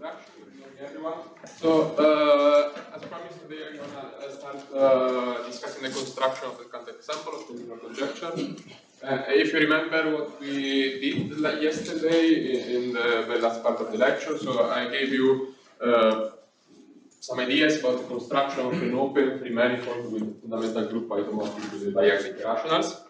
introduction. Good morning, everyone. So, as promised today, I'm going to start discussing the construction of the counterexample of the linear conjecture. If you remember what we did yesterday in the very last part of the lecture, so I gave you some ideas about the construction of an open free manifold with fundamental group isomorphic to the diagonal rationals.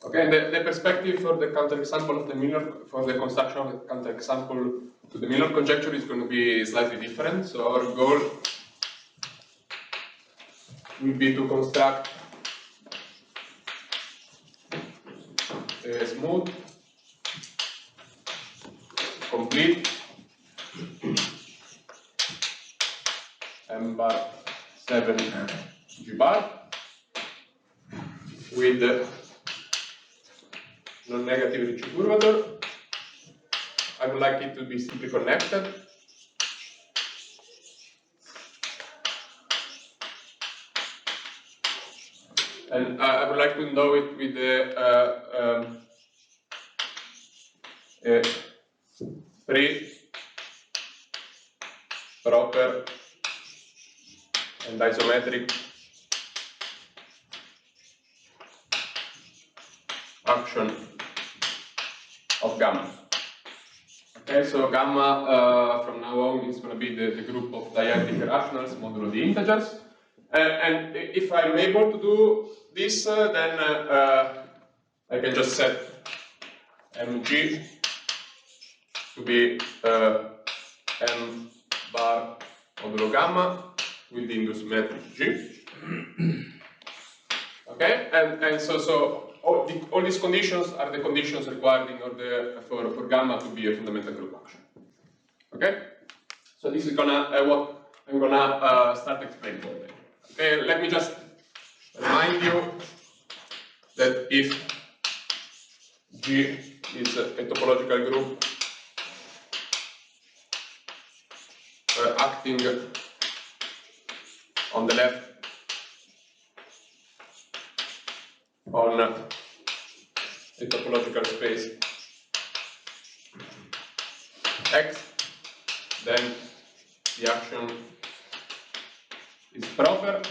Okay, and the perspective for the counterexample of the Miller, for the construction of the counterexample to the Miller conjecture is going to be slightly different. So our goal will be to construct a smooth, complete M bar 7 G bar with non-negative Ricci curvature. I would like it to be simply connected. And I would like to know it with a free, proper, and isometric action of gamma. Okay, so gamma from now on is going to be the group of diagonal rationals modulo the integers. And if I'm able to do this, then I can just set mg to be m bar modulo gamma with the induced metric g. Okay, and so all these conditions are the conditions required in order for gamma to be a fundamental group action. Okay, so this is what I'm gonna start explaining already. Okay, let me just remind you that if G is a topological group acting on the left on a topological space X, then the action is proper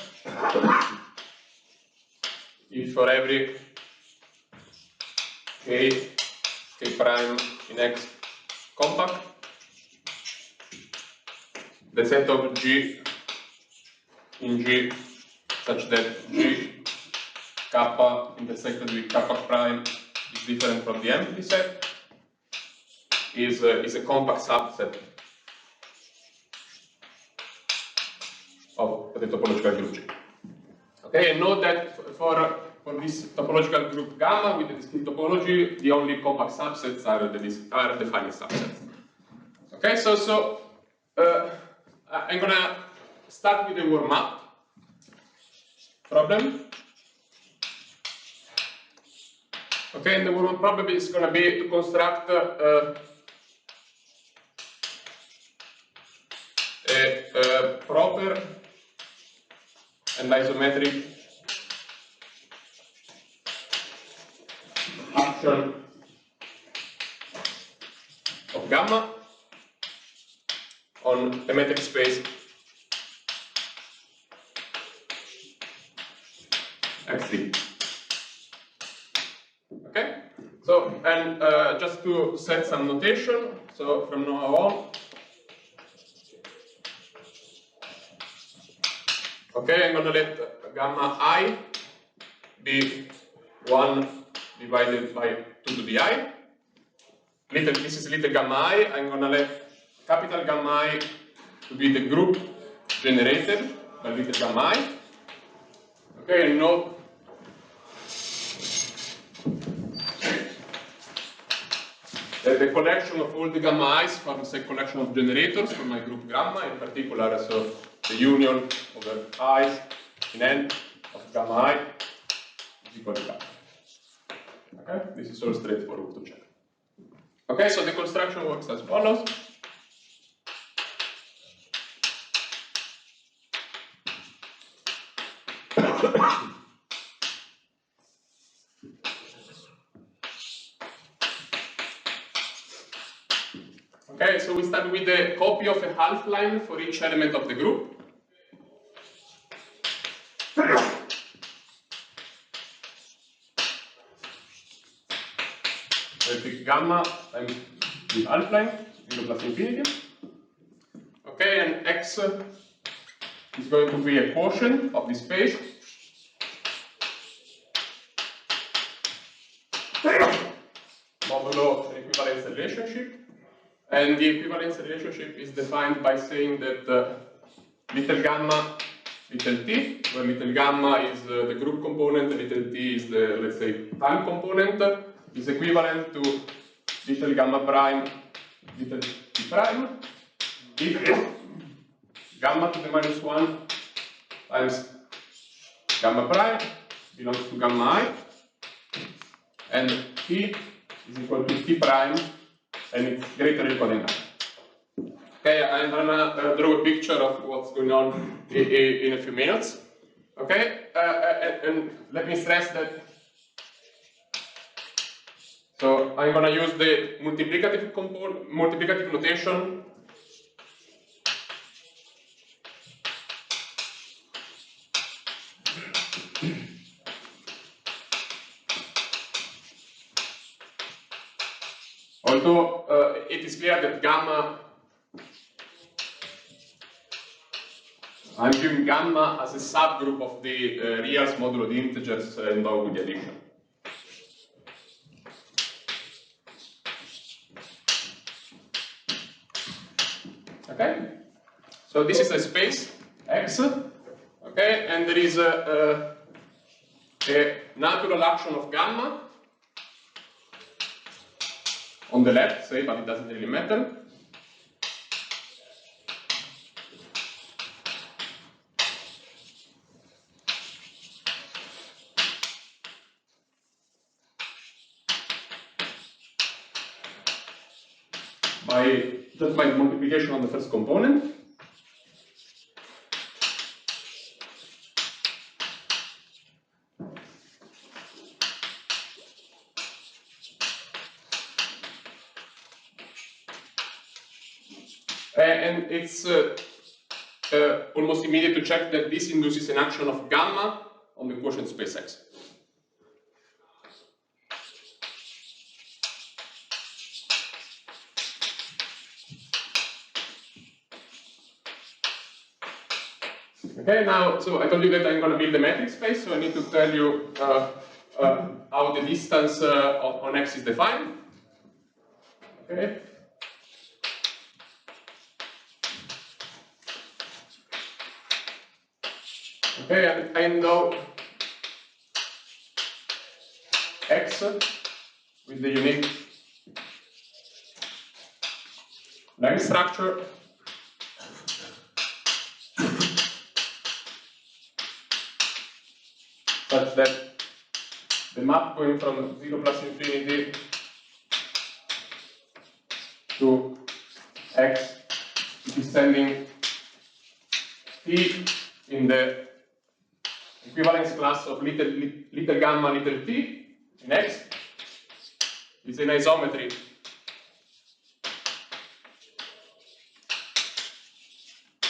if for every k prime in X compact, the set of G in G such that G kappa intersected with kappa prime is different from the empty set is a compact subset of the topological group G. Okay, and note that for this topological group gamma with the discrete topology, the only compact subsets are the finite subsets. Okay, so I'm gonna start with a warm-up problem. Okay, and the warm-up problem is gonna be to construct a proper and isometric action of gamma on a metric space X3. Okay, so and just to set some notation, so from now on, okay, I'm gonna let gamma I be 1 divided by 2 to the I. This is little gamma I. I'm gonna let capital gamma I to be the group generated by little gamma I. Okay, and note that the collection of all the gamma i's forms a collection of generators for my group gamma, in particular, so the union over i's in n of gamma I is equal to gamma. Okay, this is all straightforward to check. Okay, so the construction works as follows. Okay, Okay, so we start with a copy of a half line for each element of the group. So I pick gamma times the half line, 0 plus infinity. Okay, and x is going to be a quotient of this space. Modulo an equivalence relationship. And the equivalence relationship is defined by saying that little gamma, little t, where little gamma is the group component, little t is the, let's say, time component, is equivalent to little gamma prime, little t prime, if gamma to the minus 1 times gamma prime belongs to gamma I, and t is equal to t prime, and it's greater or equal than I. Okay, I'm gonna draw a picture of what's going on in a few minutes. Okay, and let me stress that. So I'm gonna use the multiplicative notation. Although it is clear that gamma, I'm viewing gamma as a subgroup of the reals modulo the integers endowed with the addition. Okay, so this is a space X. Okay, and there is a natural action of gamma on the left, say, but it doesn't really matter. Just by multiplication on the first component. And it's almost immediate to check that this induces an action of gamma on the quotient space X. Okay, now, so I told you that I'm going to build a metric space, so I need to tell you how the distance on X is defined. Okay. Okay, and I know X with the unique length structure. Such that the map going from 0 plus infinity to X is sending t in the equivalence class of little gamma little t in X is an isometry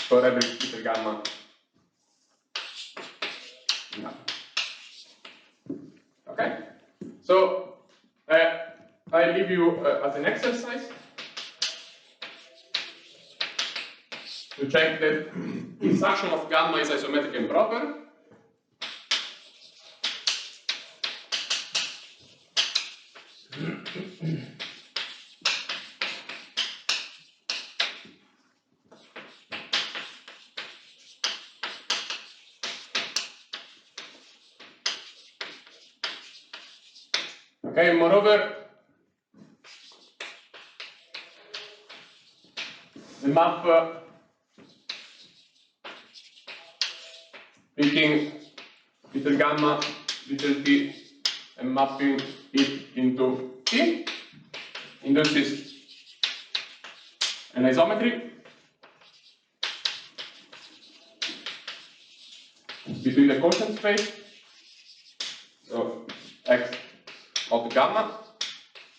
for every little gamma in R. Okay, so I leave you as an exercise to check that this action of gamma is isometric and proper. Okay, moreover, the map picking little gamma, little t, and mapping it into t induces an isometry between the quotient space, so X of the gamma,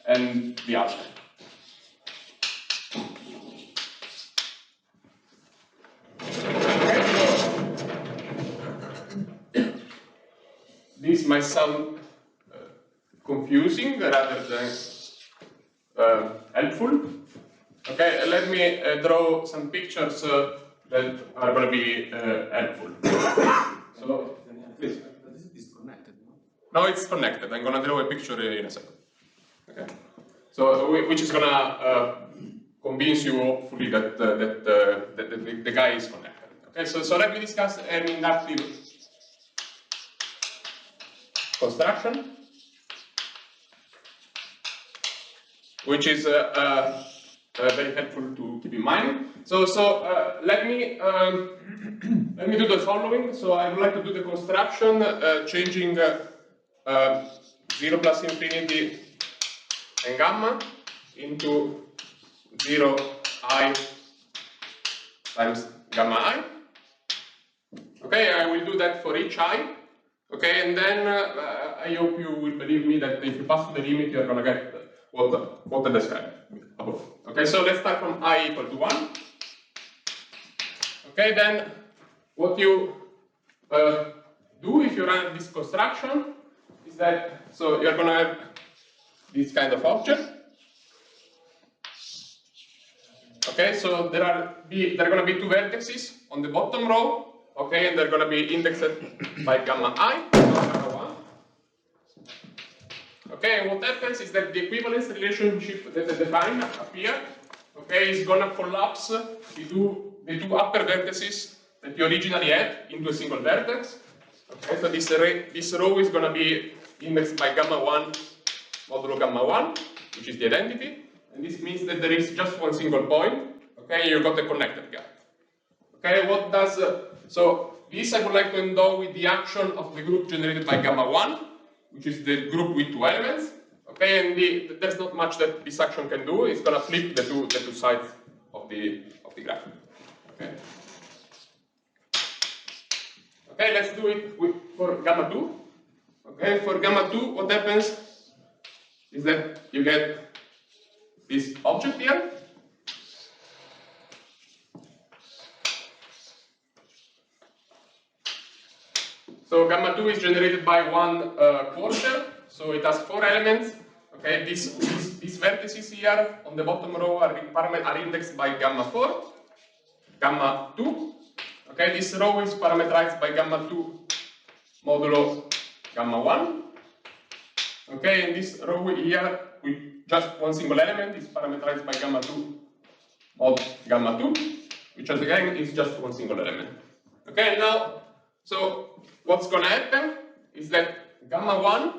and the alpha. might sound confusing rather than helpful. Okay, let me draw some pictures that are going to be helpful. So, please. This is disconnected, no? No, it's connected. I'm going to draw a picture in a second. Okay. So, which is going to convince you, hopefully, that the guy is connected. Okay, so let me discuss an inductive construction, which is very helpful to keep in mind. So let me do the following. So I would like to do the construction changing 0 plus infinity and gamma into 0 I times gamma I. Okay, I will do that for each I. Okay, and then I hope you will believe me that if you pass the limit, you're going to get what I described above. Okay, so let's start from I equal to 1. Okay, then what you do if you run this construction is that, so you're going to have this kind of object. Okay, so there are going to be two vertices on the bottom row. Okay, and they're going to be indexed by gamma I, gamma 1. Okay, and what happens is that the equivalence relationship that I defined up here, okay, is going to collapse the two upper vertices that you originally had into a single vertex. Okay, so this row is going to be indexed by gamma 1 modulo gamma 1, which is the identity, and this means that there is just one single point. Okay, you got a connected gap. Okay, what does so this I would like to endow with the action of the group generated by gamma 1, which is the group with two elements. Okay, and there's not much that this action can do. It's going to flip the two sides of the graph. Okay. Okay, let's do it for gamma 2. Okay, for gamma 2, what happens is that you get this object here. So gamma 2 is generated by one quarter, so it has 4 elements. Okay, these vertices here on the bottom row are indexed by gamma 4, gamma 2. Okay, this row is parameterized by gamma 2 modulo gamma 1. Okay, and this row here with just one single element is parameterized by gamma 2 mod gamma 2, which again is just one single element. Okay, now, so what's going to happen is that gamma 1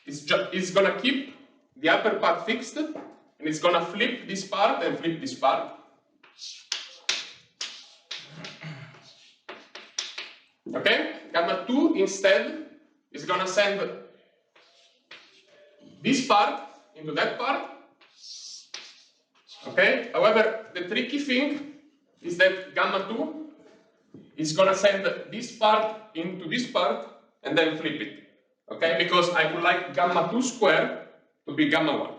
is going to keep the upper part fixed, and it's going to flip this part and flip this part. Okay, gamma 2 instead is going to send this part into that part. Okay, however, the tricky thing is that gamma 2 is going to send this part into this part and then flip it. Okay, because I would like gamma 2 squared to be gamma 1.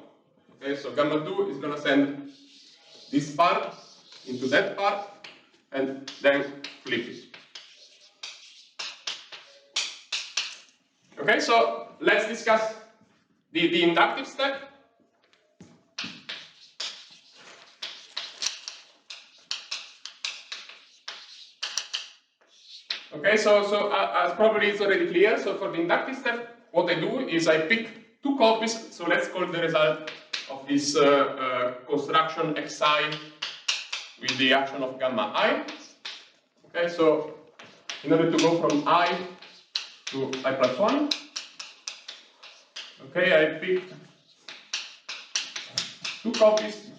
Okay, so gamma 2 is going to send this part into that part and then flip it. Okay, so let's discuss the inductive step. Okay, so as probably it's already clear, so for the inductive step, what I do is I pick two copies, so let's call the result of this construction xi with the action of gamma I. Okay, so in order to go from I to I plus 1, okay, I picked two copies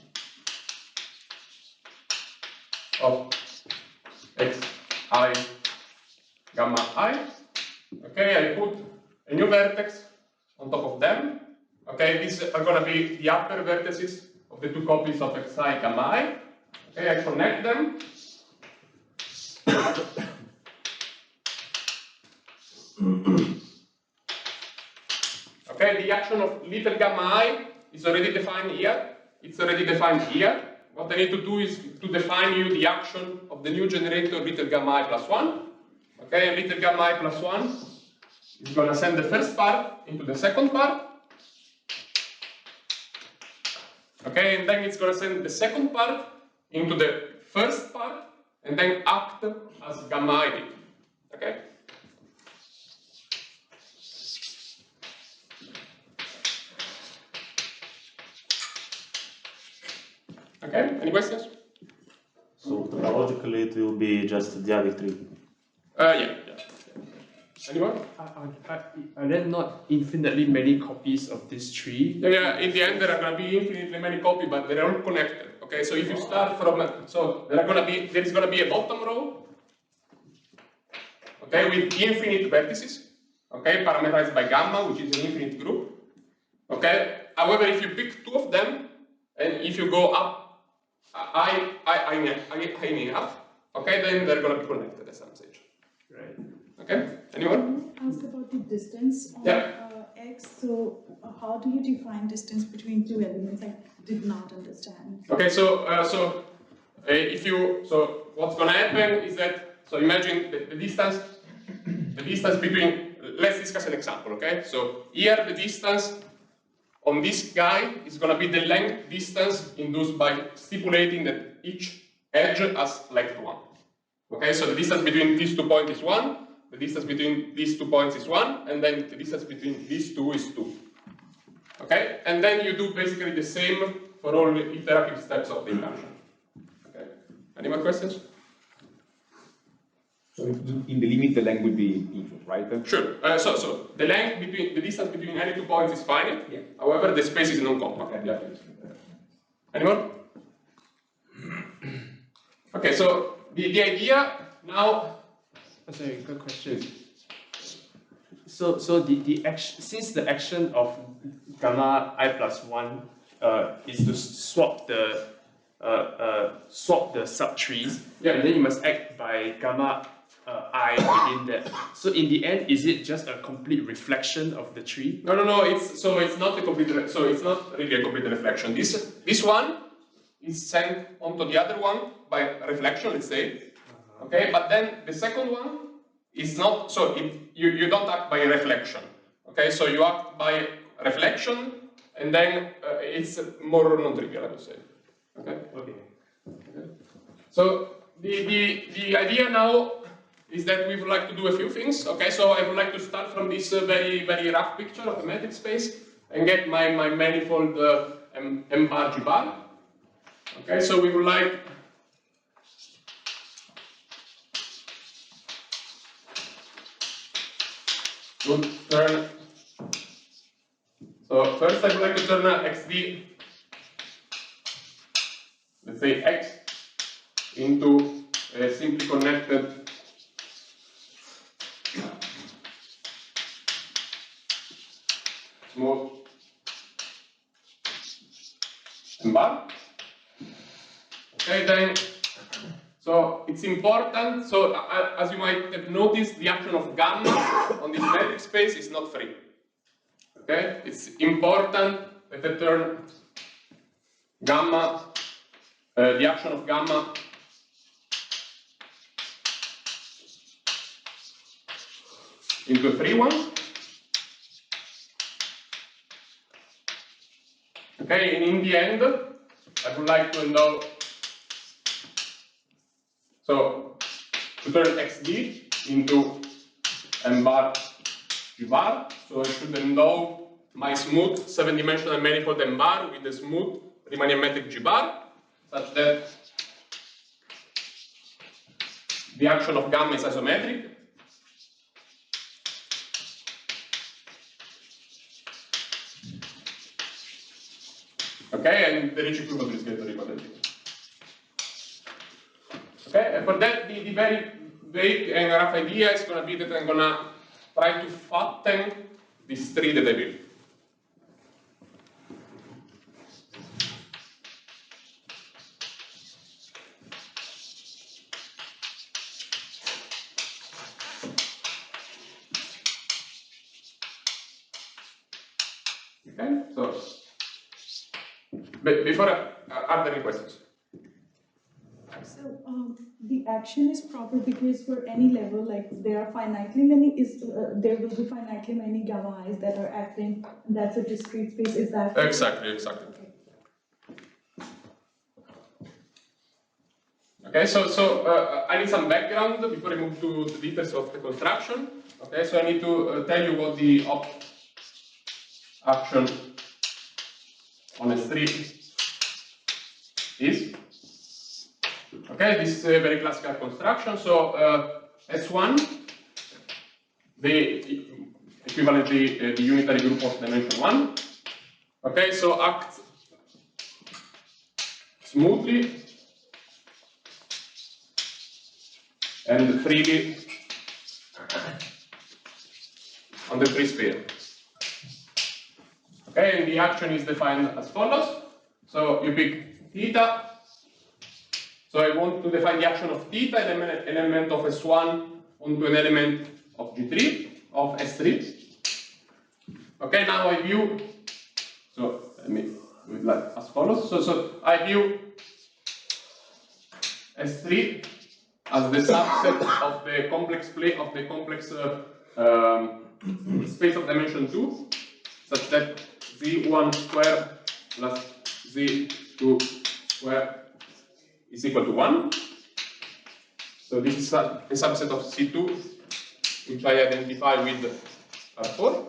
of xi gamma I. Okay, I put a new vertex on top of them. Okay, these are going to be the upper vertices of the two copies of xi gamma I. Okay, I connect them. Okay, the action of little gamma I is already defined here. It's already defined here. What I need to do is to define you the action of the new generator little gamma I plus 1. Okay, and little gamma I plus 1 is going to send the first part into the second part. Okay, and then it's going to send the second part into the first part, and then act as gamma ID. Okay? Okay, any questions? So logically it will be just the adic tree. Yeah. Anyone? Are there not infinitely many copies of this tree? Yeah, in the end there are going to be infinitely many copies, but they're all connected. Okay, so if you start from there is going to be a bottom row, okay, with infinite vertices, okay, parameterized by gamma, which is an infinite group. Okay. However, if you pick two of them, and if you go up I enough, okay, then they're going to be connected at some stage. Right. Okay. Anyone? Ask about the distance on X. So, how do you define distance between two elements? I did not understand. Okay, so what's going to happen is that, so imagine the distance between, let's discuss an example, okay? So here the distance on this guy is going to be the length distance induced by stipulating that each edge has length 1. Okay, so the distance between these 2 points is 1, the distance between these 2 points is 1, and then the distance between these two is 2. Okay, and then you do basically the same for all the iterative steps of the induction. Okay, any more questions? So in the limit, the length will be infinite, right? Sure. So the length between the distance between any 2 points is finite. Yeah. However, the space is non-compact. Okay. Yeah. Any more? Okay. So the idea now. Sorry, good question. So the action, since the action of gamma I plus 1 is to swap the subtrees, Yeah. and then you must act by gamma I within that. So in the end, is it just a complete reflection of the tree? No. It's not a complete. So it's not really a complete reflection. This one is sent onto the other one by reflection, let's say. Okay, but then the second one is not. So you don't act by reflection. Okay, so you act by reflection, and then it's more non-trivial, I would say. Okay. Okay. So the idea now is that we would like to do a few things. Okay, so I would like to start from this very rough picture of the metric space and get my manifold M bar G bar. Okay, so we would like to turn. So first I would like to turn XD, let's say X, into a simply connected smooth M bar. Okay, then, so it's important, so as you might have noticed, the action of gamma on this metric space is not free. Okay, it's important that I turn gamma, the action of gamma into a free one. Okay, and in the end, I would like to know, so to turn XD into M bar G bar, so I should endow my smooth 7-dimensional manifold M bar with a smooth Riemannian metric G bar, such that the action of gamma is isometric. Okay, and the Ricci equivalent is greater than equal. Okay, and for that, the very vague and rough idea is going to be that I'm going to try to fatten this tree that I built. Okay, so before, are there any questions? So, the action is proper because for any level, like there are finitely many there will be finitely many gamma i's that are acting. That's a discrete space. Is that Exactly. Okay. Okay, so I need some background before I move to the details of the construction. Okay, so I need to tell you what the action on S3 is. Okay, this is a very classical construction. So S1, the equivalently the unitary group of dimension 1. Okay, so act smoothly and freely on the free sphere. Okay, and the action is defined as follows. So you pick theta. So I want to define the action of theta, an element of S1 onto an element of G3, of S3. Okay, now I view, so let me do it like as follows. So I view S3 as the subset of the complex plane of the complex space of dimension 2, such that Z1 squared plus Z2 squared is equal to 1. So this is a subset of C2, which I identify with R4.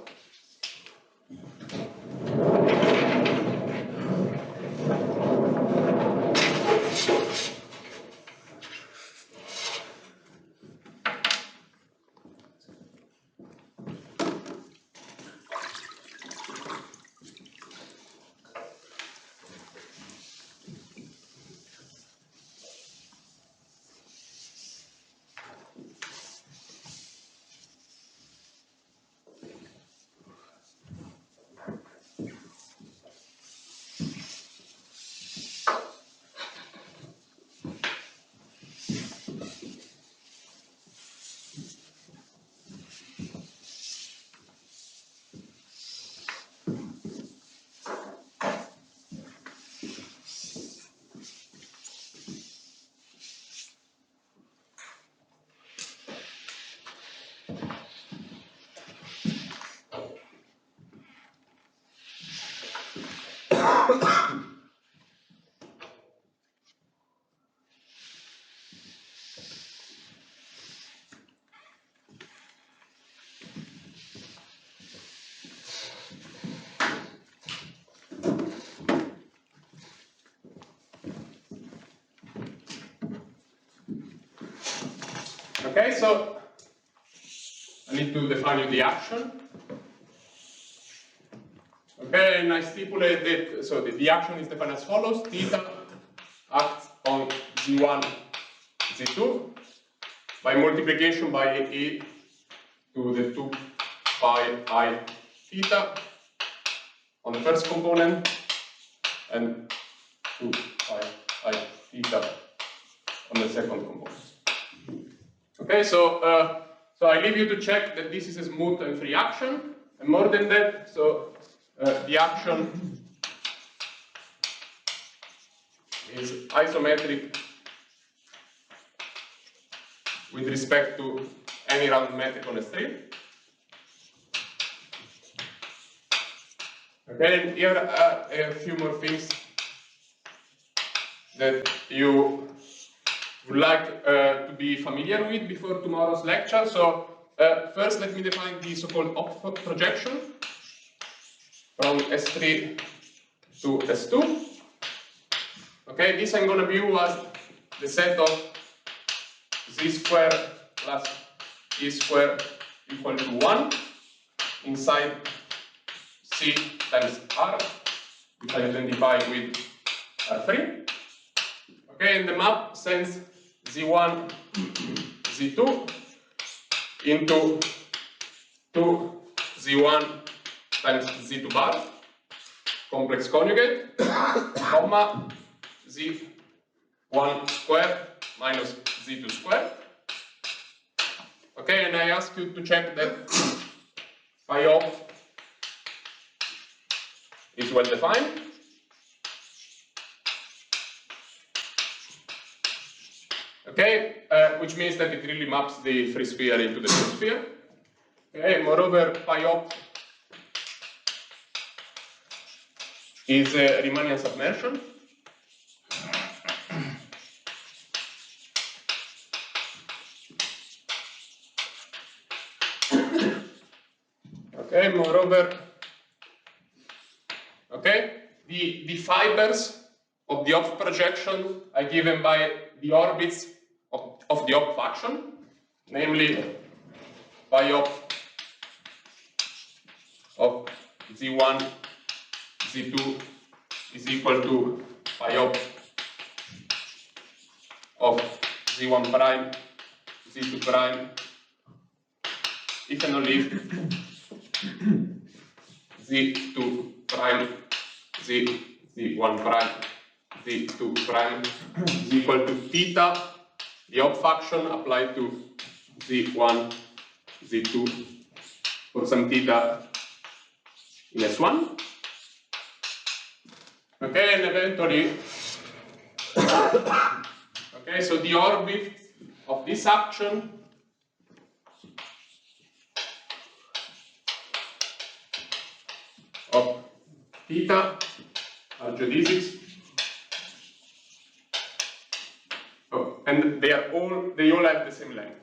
Okay, so I need to define the action. Okay, and I stipulate that, so the action is defined as follows. Theta acts on Z1, Z2 by multiplication by A to the 2 pi I theta on the first component and 2 pi I theta on the second component. Okay, so I leave you to check that this is a smooth and free action, and more than that, so the action is isometric with respect to any round metric on S3. Okay, and here are a few more things that you would like to be familiar with before tomorrow's lecture. So first, let me define the so-called op projection from S3 to S2. Okay, this I'm going to view as the set of Z squared plus E squared equal to 1 inside C times R, which I identify with R3. Okay, and the map sends Z1, Z2 into 2 Z1 times Z2 bar, complex conjugate, comma, Z1 squared minus Z2 squared. Okay, and I ask you to check that phi opt is well defined. Okay, which means that it really maps the free sphere into the full sphere. Okay, moreover, pi op is a Riemannian submersion. Okay, moreover, okay, the fibers of the op projection are given by the orbits of the op function, namely pi op of z1, z2 is equal to pi op of z1 prime, z2 prime, if and only if z2 prime, z1 prime, z2 prime is equal to theta, the op function applied to z1, z2 for some theta in S1. Okay, and eventually, okay, so the orbit of this action of theta are geodesics. Oh, and they all have the same length.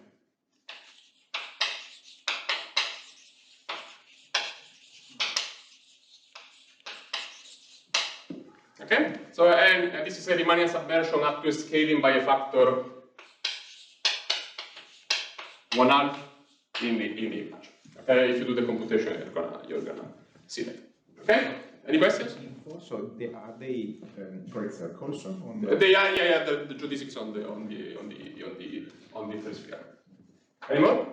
Okay, so and this is a Riemannian submersion up to a scaling by a factor 1/2 in the image. Okay, if you do the computation, you're gonna see that. Okay, any questions? So are they correct circles on the? They are, yeah, the geodesics on the free sphere. Any more?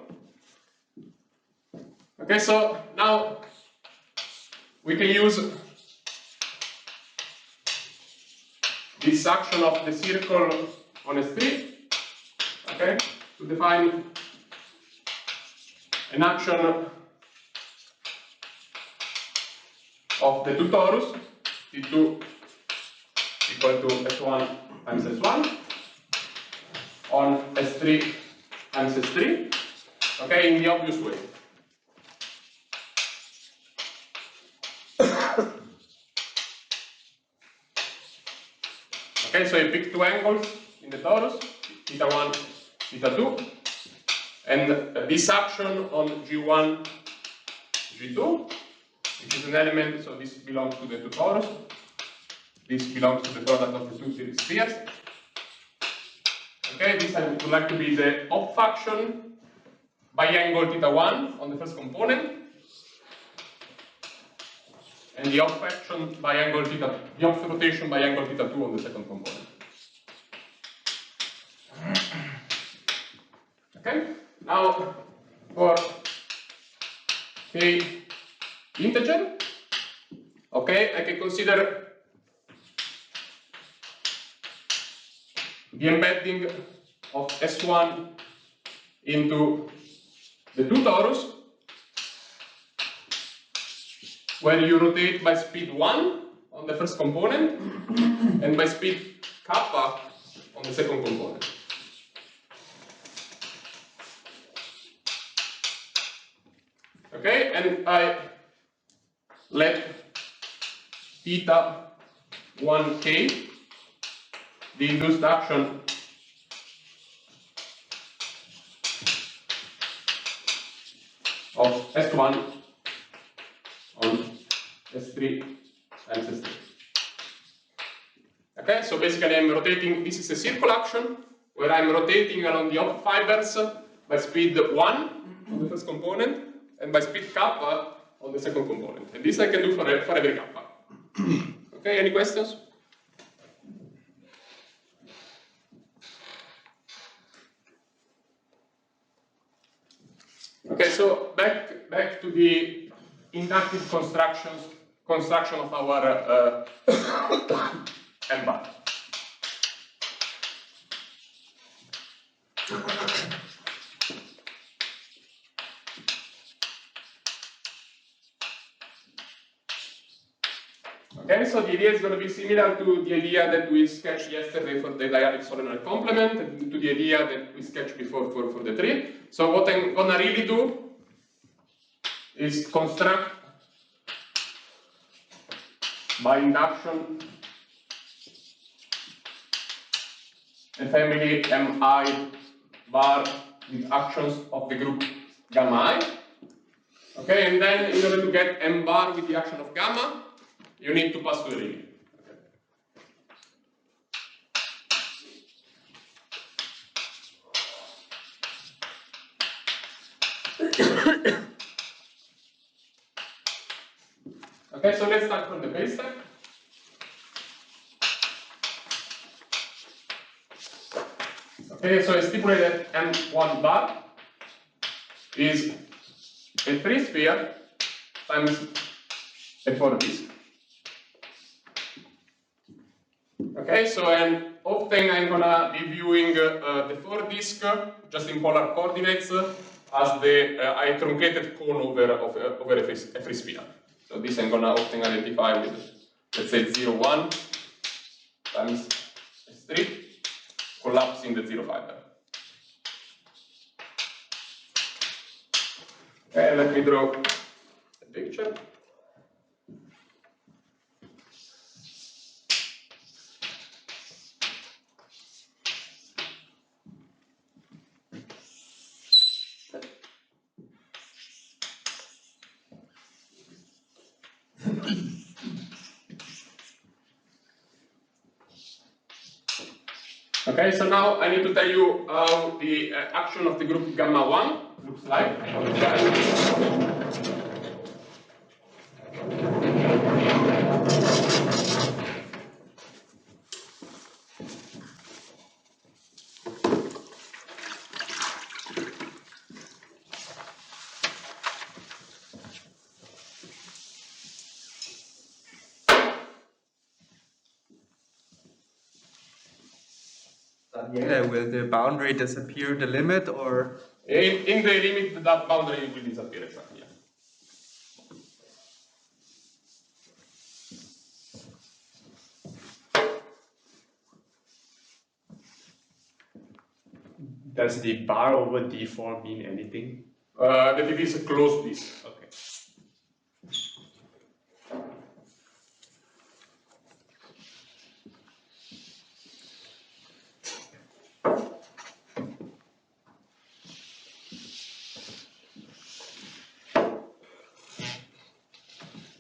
Okay, so now we can use this action of the circle on S3, okay, to define an action of the two torus, T2 equal to S1 times S1 on S3 times S3, okay, in the obvious way. Okay, so you pick two angles in the torus, theta 1, theta 2, and this action on G1, G2, which is an element, so this belongs to the two torus, this belongs to the product of the two spheres. Okay, this I would like to be the op function by angle theta 1 on the first component, and the op function by angle theta, the op rotation by angle theta 2 on the second component. Okay, now for k integer, okay, I can consider the embedding of S1 into the two torus, where you rotate by speed 1 on the first component and by speed kappa on the second component. Okay, and I let theta 1k, the induced action of S1 on S3 times S3. Okay, so basically I'm rotating, this is a circle action, where I'm rotating along the op fibers by speed 1 on the first component, and by speed kappa on the second component. And this I can do for every kappa. Okay, any questions? Okay, so back to the inductive construction of our M-bar. Okay, so the idea is going to be similar to the idea that we sketched yesterday for the dyadic solenoid complement, and to the idea that we sketched before for the tree. So what I'm going to really do is construct by induction a family Mi bar with actions of the group gamma I. Okay, and then in order to get M bar with the action of gamma, you need to pass through the limit. Okay, so let's start from the base step. Okay, so I stipulate that M1 bar is a free sphere times a Forties. Okay, so and often I'm gonna be viewing the Forties just in polar coordinates as the I truncated cone over a free sphere. So this I'm gonna often identify with, let's say, 0, 1 times S3 collapsing the 0 fiber. Okay, let me draw a picture. Okay, so now I need to tell you how the action of the group gamma 1 looks like. Yeah, will the boundary disappear the limit or? In the limit, that boundary will disappear exactly. Yeah. Does the bar over D4 mean anything? That it is a closed disk. Okay.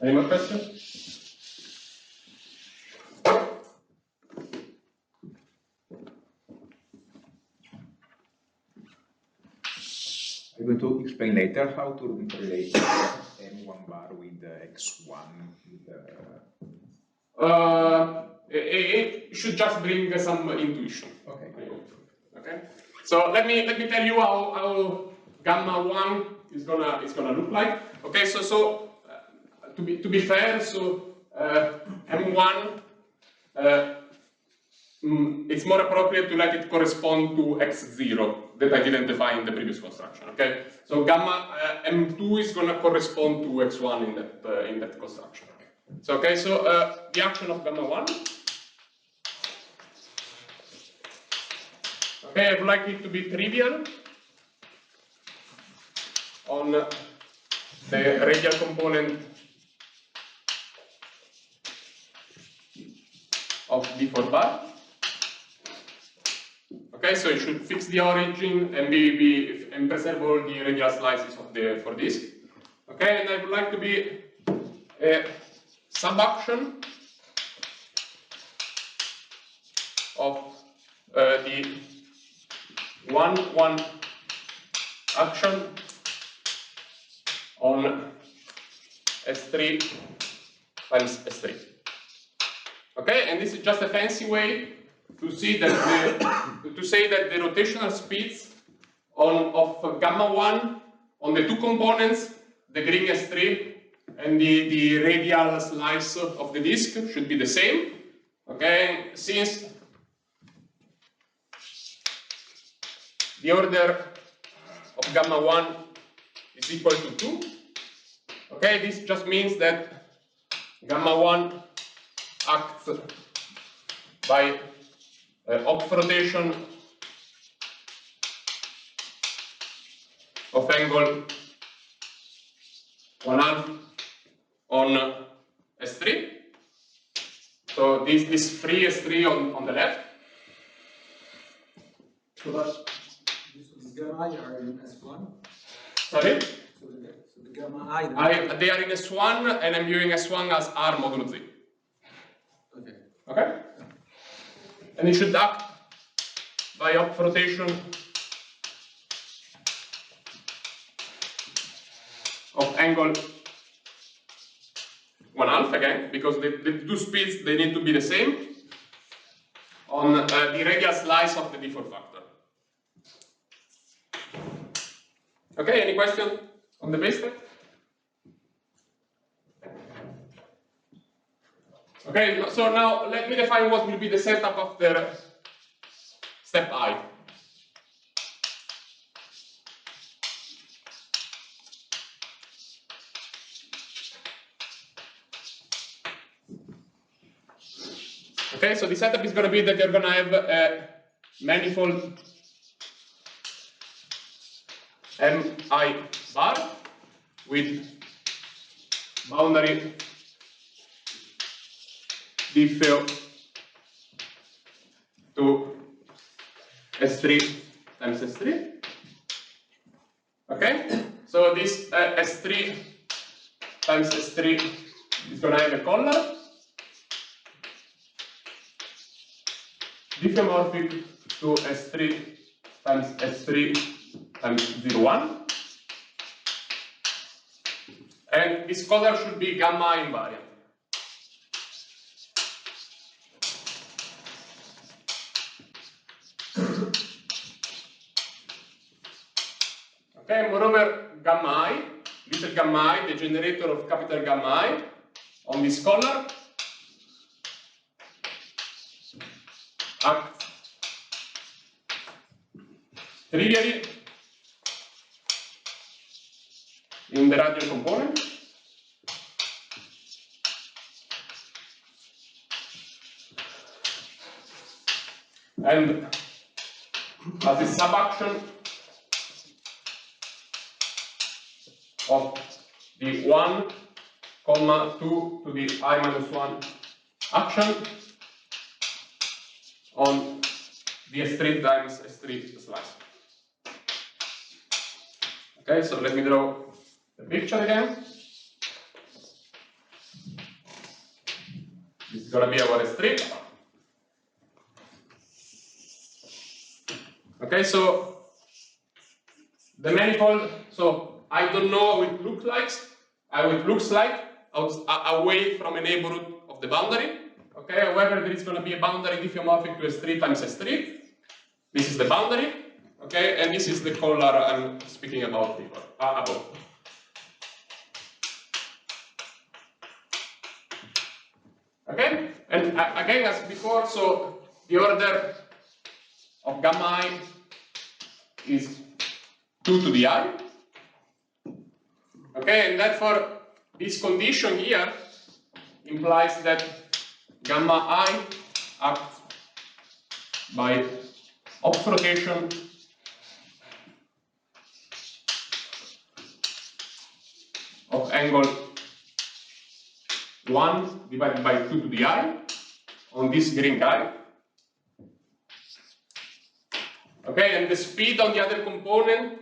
Any more questions? I'm going to explain later how to relate M1 bar with X1. It should just bring some intuition. Okay. Okay. So let me tell you how gamma 1 is gonna look like. Okay. So to be fair, so M1 it's more appropriate to let it correspond to X0 that I didn't define in the previous construction. Okay. So gamma M2 is gonna correspond to X1 in that construction. So okay. So the action of gamma 1. Okay, I would like it to be trivial on the radial component of D4 bar. Okay, so it should fix the origin and preserve all the radial slices of the for disk. Okay, and I would like to be a subaction of the 1-1 action on S3 times S3. Okay, and this is just a fancy way to see that say that the rotational speeds of gamma 1 on the two components, the green S3 and the radial slice of the disk should be the same. Okay, since the order of gamma 1 is equal to 2. Okay, this just means that gamma 1 acts by off rotation of angle 1/2 on S3. So this free S3 on the left. So the gamma I are in S1. Sorry? So the gamma I. They are in S1 and I'm viewing S1 as R modulo Z. Okay. Okay? And it should act by off rotation of angle 1/2 again, because the two speeds they need to be the same on the radial slice of the default factor. Okay, any question on the base step? Okay, so now let me define what will be the setup after step I. Okay, so the setup is going to be that you're going to have a manifold Mi bar with boundary diffeo to S3 times S3. Okay, so this S3 times S3 is going to have a collar diffeomorphic to S3 times S3 times 0, 1. And this collar should be gamma invariant. Okay, moreover, gamma I, little gamma I, the generator of capital gamma I, on this collar acts trivially in the radial component and as a subaction of the 1, 2 to the I minus 1 action on the S3 times S3 slice. Okay, so let me draw the picture again. This is going to be our S3. Okay, so the manifold, so I don't know how it looks like. How it looks like away from a neighborhood of the boundary. Okay, however, there is going to be a boundary diffeomorphic to S3 times S3. This is the boundary. Okay, and this is the collar I'm speaking about before, above. Okay, and again as before, so the order of gamma I is 2 to the I. Okay, and therefore this condition here implies that gamma I acts by off rotation of angle 1 divided by 2 to the I on this green guy. Okay, and the speed on the other component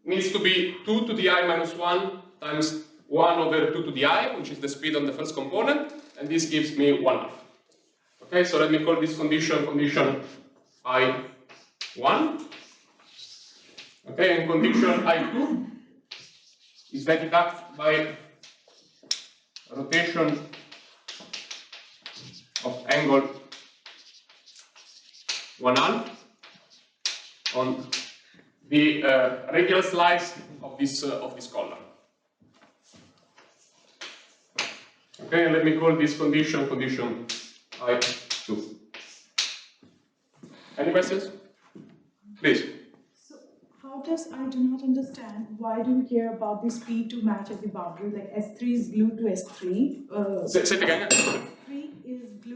needs to be 2 to the I minus 1 times 1 over 2 to the I, which is the speed on the first component, and this gives me 1/2. Okay, so let me call this condition I1. Okay, and condition I2 is that it acts by rotation of angle 1/2 on the radial slice of this collar. Okay, and let me call this condition I2. Any questions? Please. So how does, I do not understand, why do we care about this P to match at the boundary? Like S3 is glued to S3. Say it again. S3 is glued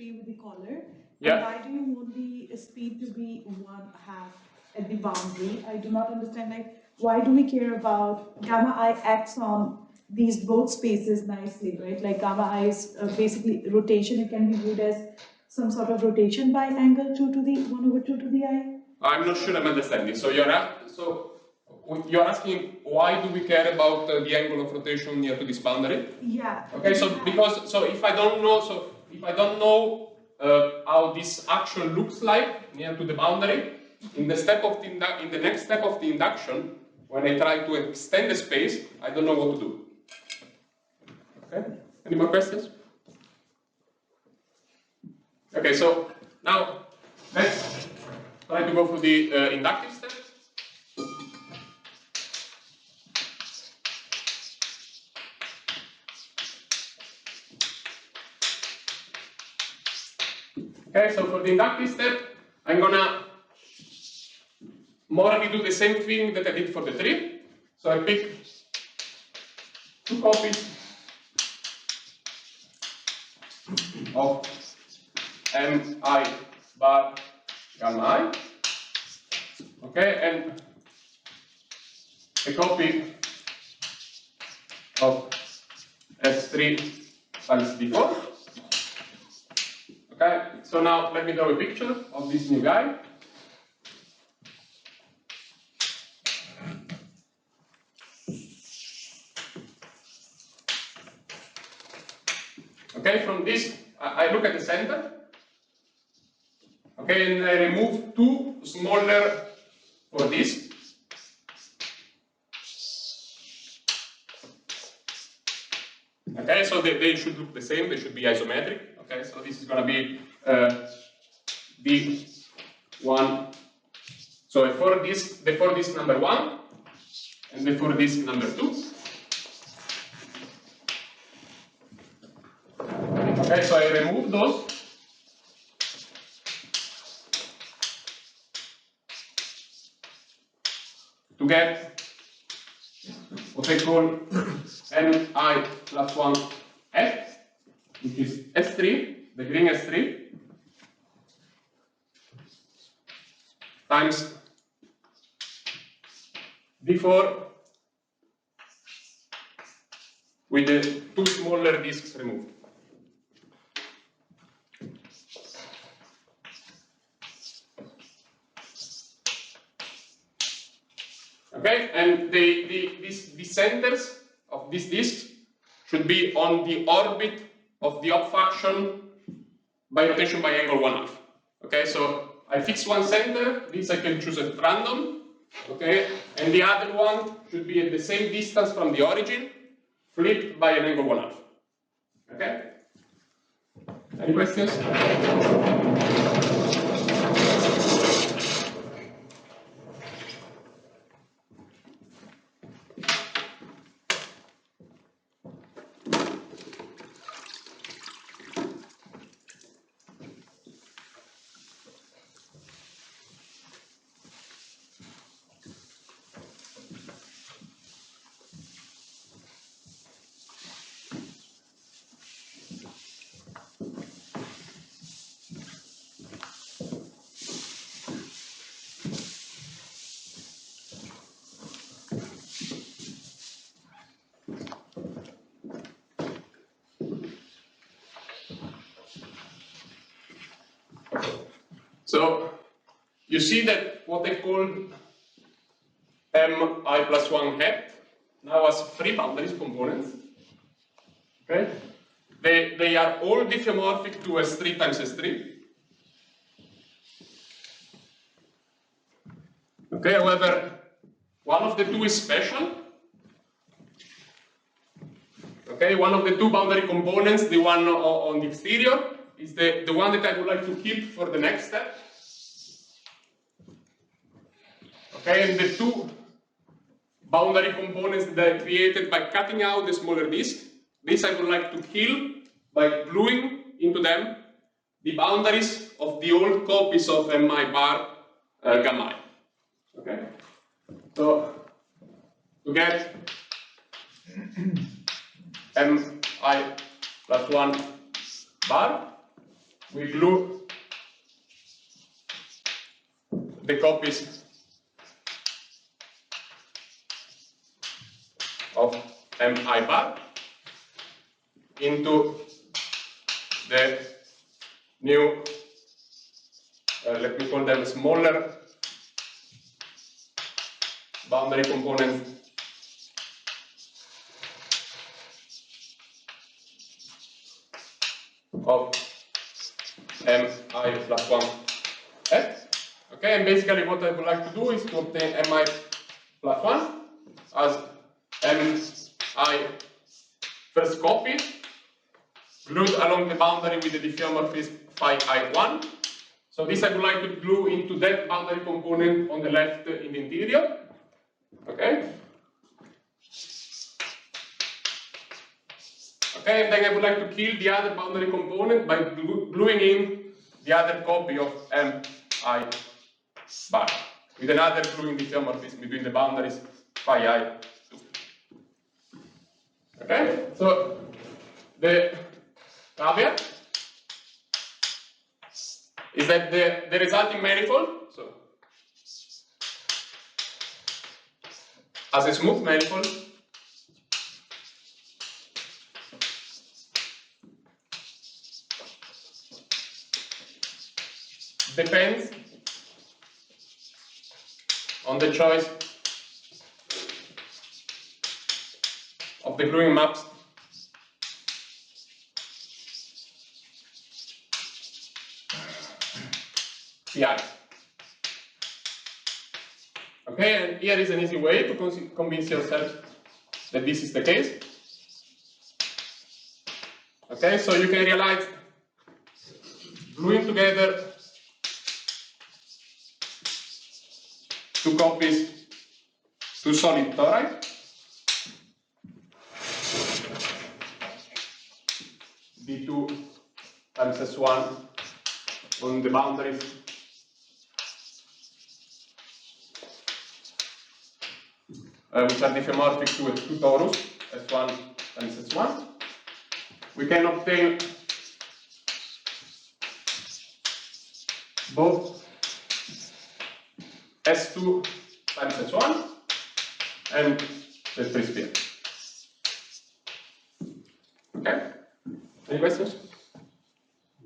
tree with the collar. Yeah. And why do you want the speed to be 1/2 at the boundary? I do not understand, like, why do we care about gamma I acts on these both spaces nicely, right? Like gamma I is basically rotation. It can be viewed as some sort of rotation by angle 2 to the 1/2 to the I. I'm not sure I'm understanding. So you're asking why do we care about the angle of rotation near to this boundary? Yeah. Okay, so if I don't know how this action looks like near to the boundary, in the next step of the induction, when I try to extend the space, I don't know what to do. Okay, any more questions? Okay, so now let's try to go through the inductive steps. Okay, so for the inductive step, I'm gonna morally do the same thing that I did for the tree. So I pick 2 copies of mi bar gamma I. Okay, and a copy of S3 times D4. Okay, so now let me draw a picture of this new guy. Okay, from this, I look at the center. Okay, and I remove 2 smaller for this. Okay, so they should look the same, they should be isometric. Okay, so this is going to be D1. So for this number 1, and for this number 2. Okay, so I remove those. To get what I call mi plus 1 f, which is S3, the green S3, times D4 with the 2 smaller disks removed. Okay, and the centers of these disks should be on the orbit of the op function by rotation by angle 1/2. Okay, so I fix one center, this I can choose at random, okay, and the other one should be at the same distance from the origin, flipped by an angle 1/2. Okay? Any questions? So you see that what I called mi plus 1 hat now has 3 boundaries components. Okay? They are all diffeomorphic to S3 times S3. Okay, however, one of the 2 is special. Okay, one of the 2 boundary components, the one on the exterior, is the one that I would like to keep for the next step. Okay, and the 2 boundary components that I created by cutting out the smaller disk, this I would like to kill by gluing into them the boundaries of the old copies of mi bar gamma I. Okay, so to get mi plus 1 bar, we glue the copies of mi bar into the new, let me call them smaller boundary component of mi plus 1 f. Okay, and basically what I would like to do is to obtain mi plus 1 as mi first copy glued along the boundary with the diffeomorphism phi I1. So this I would like to glue into that boundary component on the left in the interior. Okay? Okay, and then I would like to kill the other boundary component by gluing in the other copy of mi bar with another gluing diffeomorphism between the boundaries phi I2. Okay? So the caveat is that the resulting manifold, so as a smooth manifold, depends on the choice of the gluing maps Pi. Okay, and here is an easy way to convince yourself that this is the case. Okay, so you can realize gluing together two copies to solid tori d2 times s1 on the boundaries which are diffeomorphic to two torus, s1 times s1. We can obtain both s2 times s1 and the free sphere. Okay? Any questions?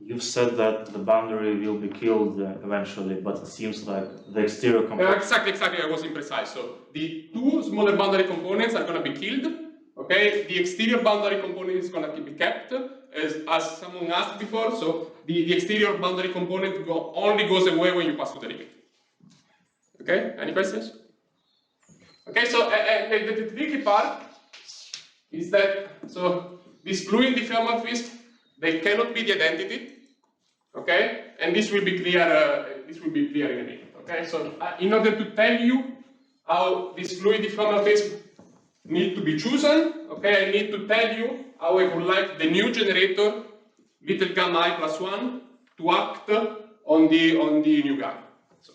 You've said that the boundary will be killed eventually, but it seems like the exterior component. Exactly, I was imprecise. So the two smaller boundary components are going to be killed. Okay, the exterior boundary component is going to be kept, as someone asked before. So the exterior boundary component only goes away when you pass to the limit. Okay, any questions? Okay, so the tricky part is that this gluing diffeomorphism, they cannot be the identity. Okay, and this will be clear. This will be clear in a minute. Okay, so in order to tell you how this gluing diffeomorphism need to be chosen, okay, I need to tell you how I would like the new generator, little gamma I plus 1, to act on the new guy. So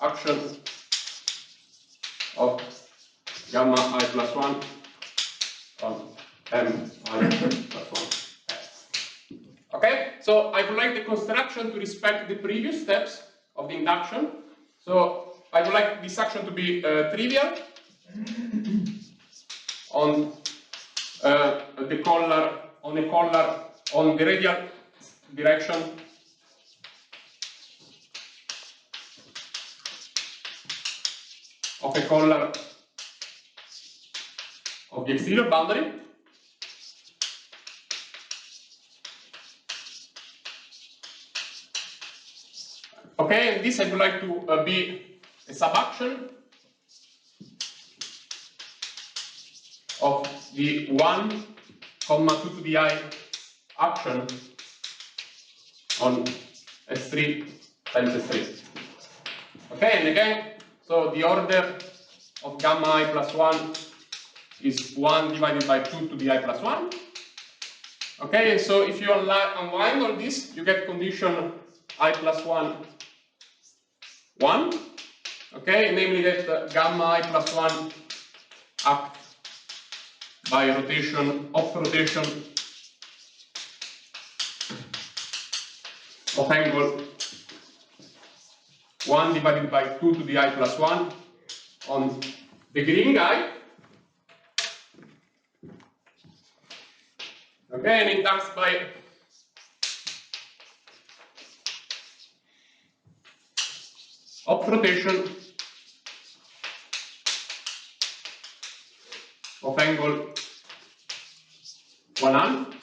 action of gamma I plus 1 on m I plus 1. Okay, so I would like the construction to respect the previous steps of the induction. So I would like this action to be trivial on the collar, on the radial direction of a collar of the exterior boundary. Okay, and this I would like to be a subaction of the 1, 2 to the I action on S3 times S3. Okay, and again, so the order of gamma I plus 1 is 1 divided by 2 to the I plus 1. Okay, and so if you unwind all this, you get condition I plus 1, 1. Okay, namely that gamma I plus 1 acts by rotation, off rotation of angle 1 divided by 2 to the I plus 1 on the green guy. Okay, and it acts by op rotation of angle 1,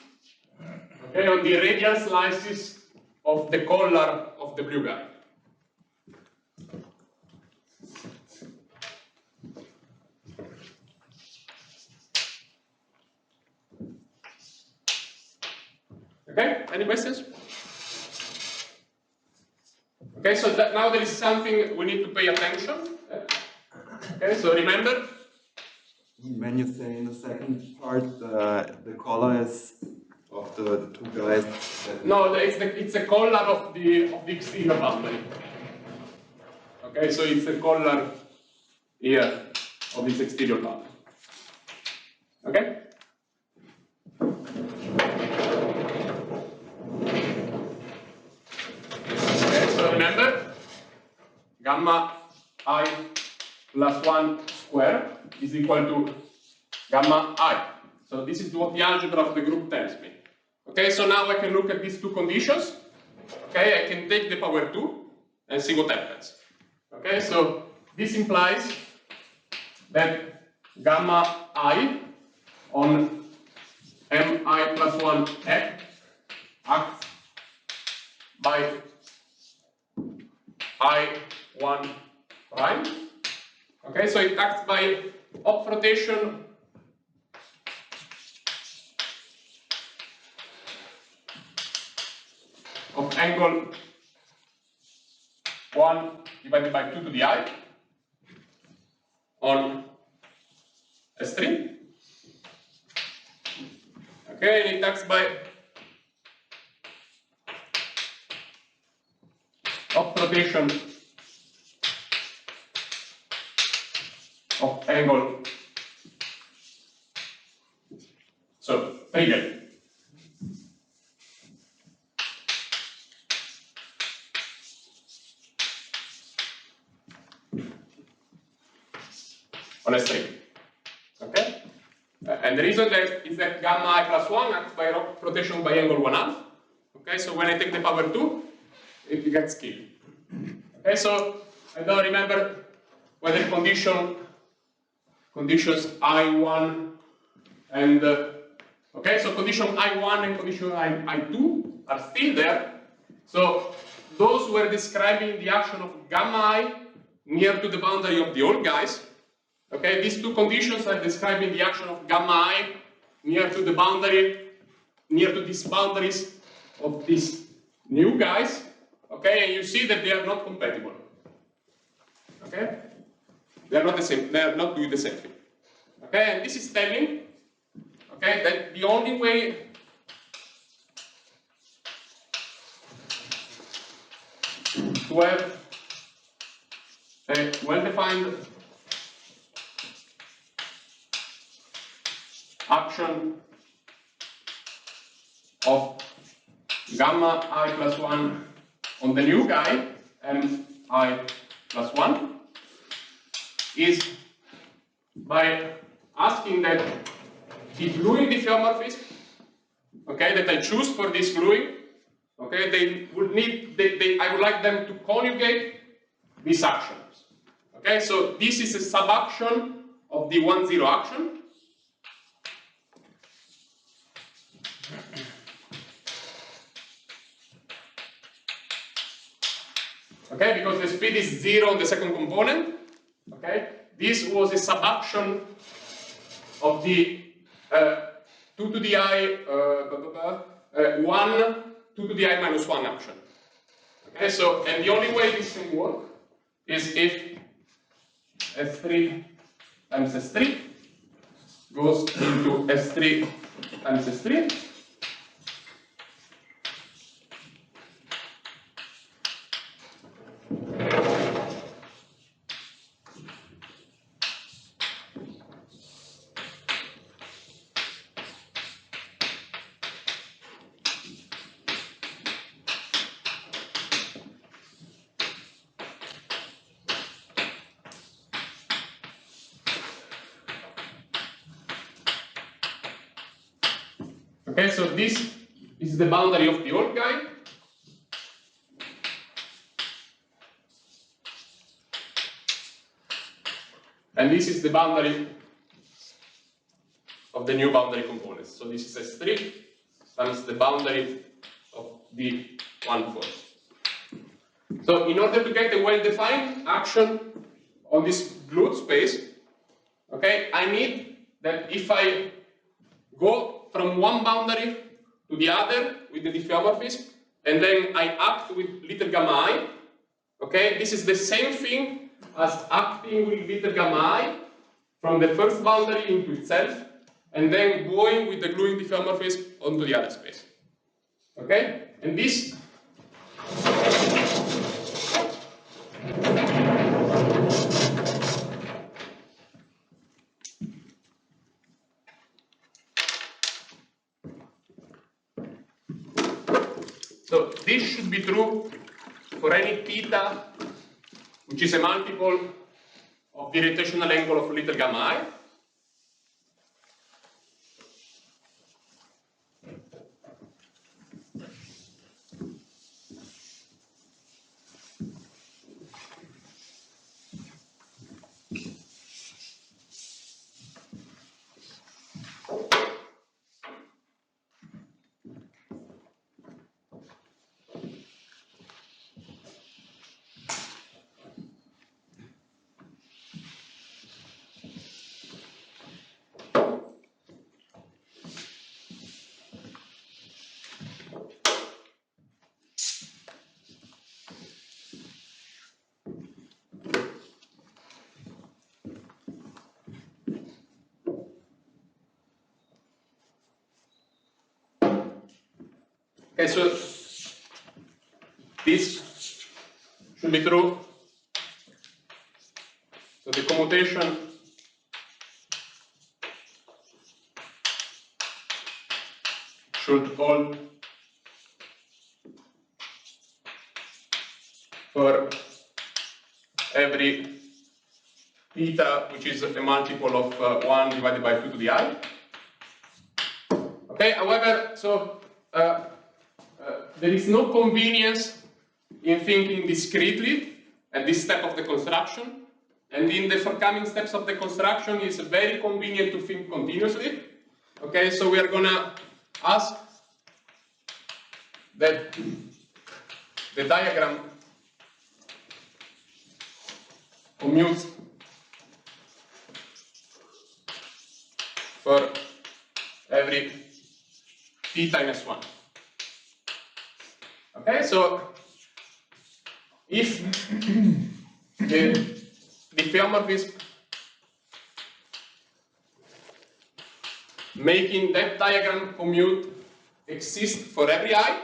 okay, on the radial slices of the collar of the blue guy. Okay, any questions? Okay, so now there is something we need to pay attention. Okay, so remember, When you say in the second part, the color is of the two guys. no, it's the collar of the exterior boundary. Okay, so it's the collar here of this exterior boundary. Okay? Okay, so remember, gamma I plus 1 square is equal to gamma I. So this is what the algebra of the group tells me. Okay, so now I can look at these two conditions. Okay, I can take the power 2 and see what happens. Okay, so this implies that gamma I on mi plus 1 f acts by I1 prime. Okay, so it acts by op rotation of angle 1 divided by 2 to the I on S3. Okay, and it acts by op rotation of angle, so trivial. On S3. Okay? And the reason that is that gamma I plus 1 acts by rotation by angle 1/2. Okay, so when I take the power 2, it gets killed. Okay, so I don't remember whether conditions I1 and okay, so condition I1 and condition I2 are still there. So those were describing the action of gamma I near to the boundary of the old guys. Okay, these two conditions are describing the action of gamma I near to the boundary, near to these boundaries of these new guys. Okay, and you see that they are not compatible. Okay, they are not the same. They are not doing the same thing. Okay, and this is telling, okay, that the only way to have a well-defined action of gamma I plus 1 on the new guy, mi plus 1, is by asking that the gluing diffeomorphism, okay, that I choose for this gluing, okay, they would need, I would like them to conjugate these actions. Okay, so this is a subaction of the 1,0 action. Okay, because the speed is 0 on the second component. Okay, this was a subaction of the 2 to the I 2 to the I minus 1 action. Okay, so, and the only way this can work is if S3 times S3 goes into S3 times S3. Okay, so this is the boundary of the old guy. And this is the boundary of the new boundary components. So this is S3 times the boundary of the 1/4. So in order to get a well-defined action on this glued space, okay, I need that if I go from one boundary to the other with the diffeomorphism, and then I act with little gamma I, okay, this is the same thing as acting with little gamma I from the first boundary into itself, and then going with the gluing diffeomorphism onto the other space. Okay? And this so this should be true for any theta which is a multiple of the rotational angle of little gamma I. Okay, so this should be true. So the commutation should hold for every theta which is a multiple of 1 divided by 2 to the I. Okay, however, so there is no convenience in thinking discretely at this step of the construction, and in the forthcoming steps of the construction it's very convenient to think continuously. Okay, so we are gonna ask that the diagram commutes for every theta in S1. Okay, so if the diffeomorphism making that diagram commute exists for every I,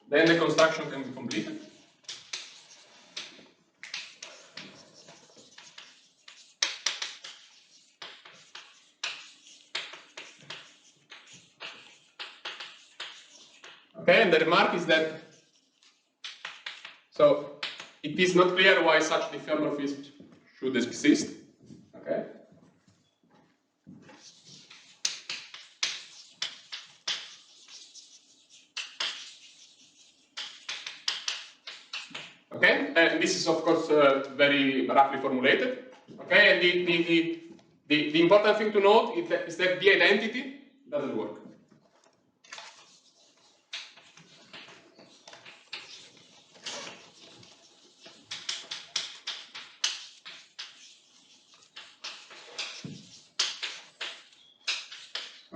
then the construction can be completed. Okay, and the remark is that, so it is not clear why such diffeomorphism should exist. Okay. Okay, and this is of course very roughly formulated. Okay, and the important thing to note is that the identity doesn't work.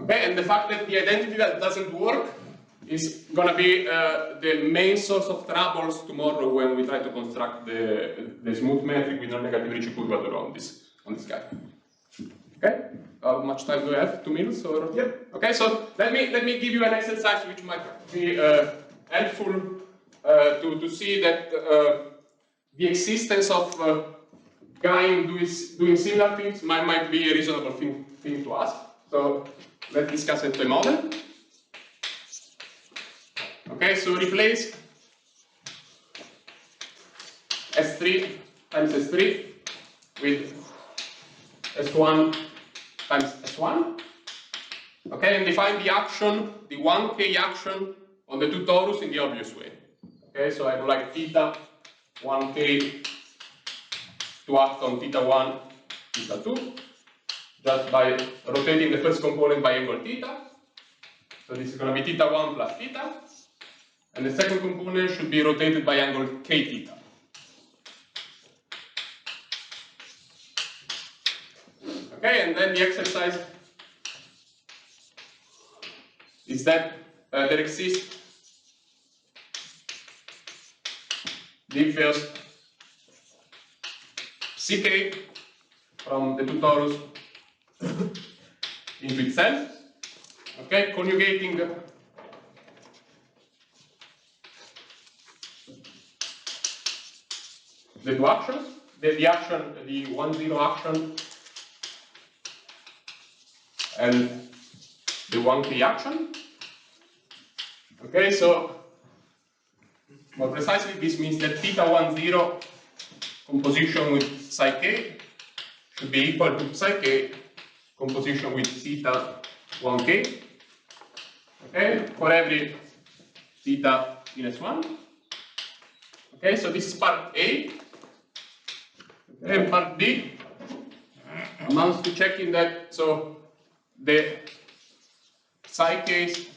Okay, and the fact that the identity that doesn't work is going to be the main source of troubles tomorrow when we try to construct the smooth metric with non-negative Ricci curvature on this guy. Okay, how much time do we have? 2 minutes or? Yep. Okay, so let me give you an exercise which might be helpful to see that the existence of guy doing similar things might be a reasonable thing to ask. So let's discuss it a model. Okay, so replace S3 times S3 with S1 times S1. Okay, and define the action, the 1k action on the two torus in the obvious way. Okay, so I would like theta 1k to act on theta 1, theta 2, just by rotating the first component by angle theta. So this is going to be theta 1 plus theta. And the second component should be rotated by angle k theta. Okay, and then the exercise is that there exists the first ck from the two torus into itself. Okay, conjugating the two actions, the action, the 1,0 action and the 1k action. Okay, so more precisely, this means that theta 1,0 composition with psi k should be equal to psi k composition with theta 1k. Okay, for every theta in S1. Okay, so this is part A. Okay, and part B amounts to checking that so the psi case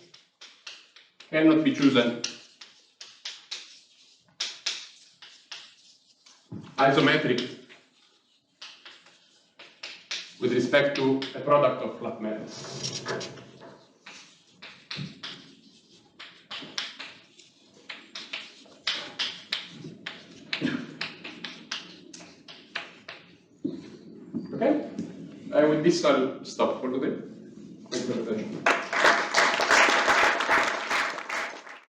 cannot be chosen isometric with respect to a product of flat metals. Okay, with this I'll stop for today. Thank you for your attention.